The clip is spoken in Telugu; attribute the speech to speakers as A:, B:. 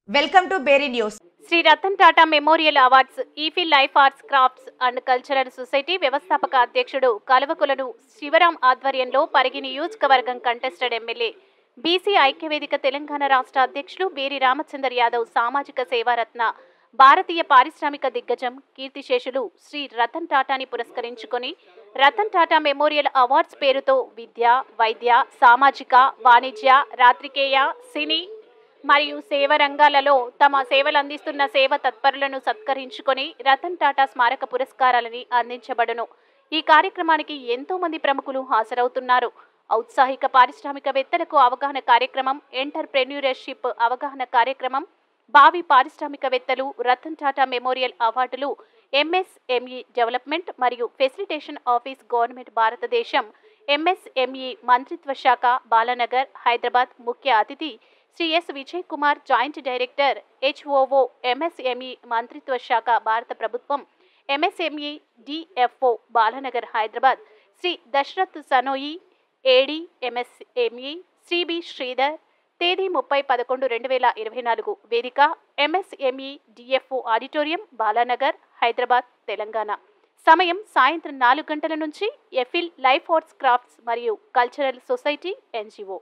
A: Welcome to Beri news.
B: Shri Ratan Tata memorial awards ఈఫిల్ life arts crafts and cultural society వ్యవస్థాపక అధ్యక్షుడు కలువకులను శివరాం ఆధ్వర్యంలో పరిగి నియోజకవర్గం కంటెస్టెడ్ ఎమ్మెల్యే బీసీ ఐక్యవేదిక తెలంగాణ రాష్ట్ర అధ్యక్షులు బేరి రామచందర్ యాదవ్ సామాజిక సేవారత్న భారతీయ పారిశ్రామిక దిగ్గజం కీర్తిశేషులు శ్రీ రతన్ టాటాని పురస్కరించుకొని రతన్ టాటా మెమోరియల్ అవార్డ్స్ పేరుతో విద్య, వైద్య, సామాజిక, వాణిజ్య, రాత్రికేయ, సినీ మరియు సేవ రంగాలలో తమ సేవలు అందిస్తున్న సేవ తత్పరులను సత్కరించుకొని రతన్ టాటా స్మారక పురస్కారాలని అందించబడును. ఈ కార్యక్రమానికి ఎంతో మంది ప్రముఖులు హాజరవుతున్నారు. ఔత్సాహిక పారిశ్రామికవేత్తలకు అవగాహన కార్యక్రమం, ఎంటర్ప్రెన్యూర్షిప్ అవగాహన కార్యక్రమం, భావి పారిశ్రామికవేత్తలు రతన్ టాటా మెమోరియల్ అవార్డులు ఎంఎస్ఎంఈ డెవలప్మెంట్ మరియు ఫెసిలిటేషన్ ఆఫీస్ గవర్నమెంట్ భారతదేశం ఎంఎస్ఎంఈ మంత్రిత్వ శాఖ బాలానగర్ హైదరాబాద్ ముఖ్య అతిథి Shri S Vijay Kumar joint director HOO MSME మంత్రిత్వ శాఖ భారత ప్రభుత్వం MSME DFO Balanagar Hyderabad Shri Dasharath Sanoyi AD MSME Shri B Sridhar తేదీ 30/11/2024 వేదిక MSME DFO auditorium Balanagar Hyderabad Telangana. సమయం సాయంత్రం 4 గంటల నుంచి ఎఫిల్ లైఫ్ ఆర్ట్స్ క్రాఫ్ట్స్ మరియు కల్చరల్ సొసైటీ ఎన్జిఓ.